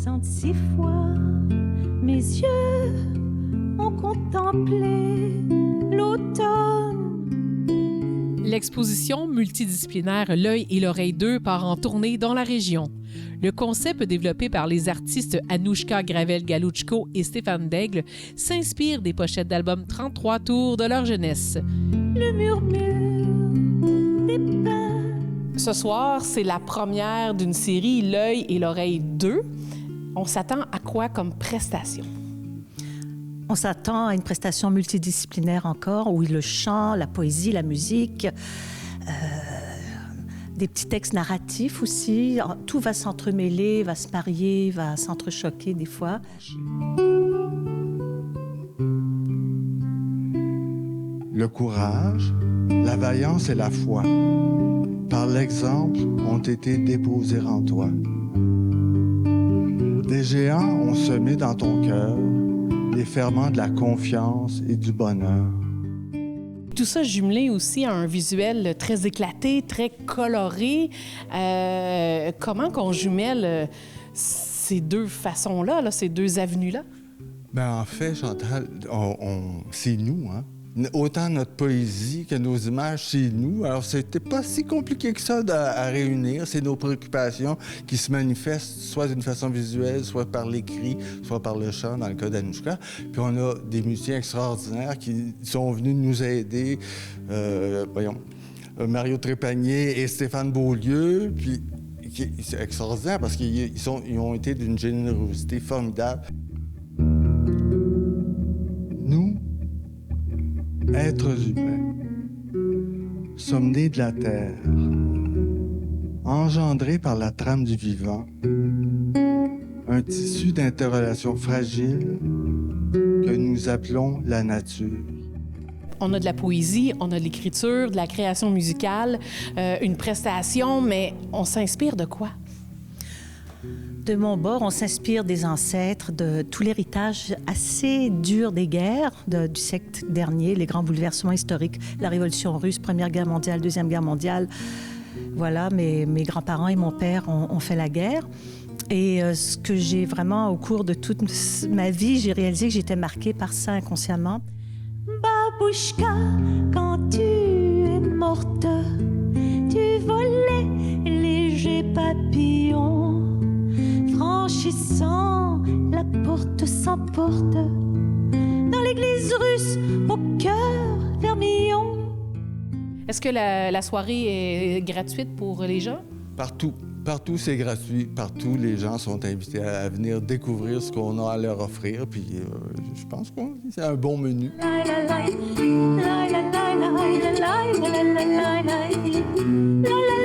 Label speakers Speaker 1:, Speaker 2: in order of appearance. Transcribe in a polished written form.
Speaker 1: 66 fois, mes yeux ont contemplé l'automne.
Speaker 2: L'exposition multidisciplinaire L'œil et l'oreille 2 part en tournée dans la région. Le concept développé par les artistes Anouchka Gravel-Galuchko et Stéphane Daigle s'inspire des pochettes d'albums 33 tours de leur jeunesse.
Speaker 1: Le murmure des pins.
Speaker 2: Ce soir, c'est la première d'une série L'œil et l'oreille 2. On s'attend à quoi comme prestation?
Speaker 1: On s'attend à une prestation multidisciplinaire encore, où le chant, la poésie, la musique, des petits textes narratifs aussi. Tout va s'entremêler, va se marier, va s'entrechoquer des fois.
Speaker 3: Le courage, la vaillance et la foi, par l'exemple, ont été déposés en toi. Des géants ont semé dans ton cœur les ferments de la confiance et du bonheur.
Speaker 2: Tout ça jumelé aussi à un visuel très éclaté, très coloré. Comment qu'on jumelle ces deux façons-là, ces deux avenues-là?
Speaker 3: Ben en fait, Chantal, c'est nous, hein? Autant notre poésie que nos images, c'est nous. Alors, c'était pas si compliqué que ça à réunir. C'est nos préoccupations qui se manifestent soit d'une façon visuelle, soit par l'écrit, soit par le chant, dans le cas d'Anouchka. Puis on a des musiciens extraordinaires qui sont venus nous aider. Mario Trépanier et Stéphane Beaulieu. Puis c'est extraordinaire parce qu'ils ont été d'une générosité formidable. Nous, êtres humains, sommes nés de la terre, engendrés par la trame du vivant, un tissu d'interrelations fragiles que nous appelons la nature.
Speaker 2: On a de la poésie, on a de l'écriture, de la création musicale, une prestation, mais on s'inspire de quoi?
Speaker 1: De mon bord, on s'inspire des ancêtres, de tout l'héritage assez dur des guerres du siècle dernier, les grands bouleversements historiques, la Révolution russe, Première Guerre mondiale, Deuxième Guerre mondiale. Voilà, mes grands-parents et mon père ont fait la guerre. Et ce que j'ai vraiment, au cours de toute ma vie, j'ai réalisé que j'étais marquée par ça inconsciemment. Babouchka, quand tu es morte, tu volais léger papillon. Franchissant la porte sans porte, dans l'église russe, au cœur vermillon.
Speaker 2: Est-ce que la soirée est gratuite pour les gens?
Speaker 3: Partout. Partout, c'est gratuit. Partout, les gens sont invités à venir découvrir ce qu'on a à leur offrir. Puis, je pense que c'est un bon menu.
Speaker 1: La la la la la la la la la la la la la la.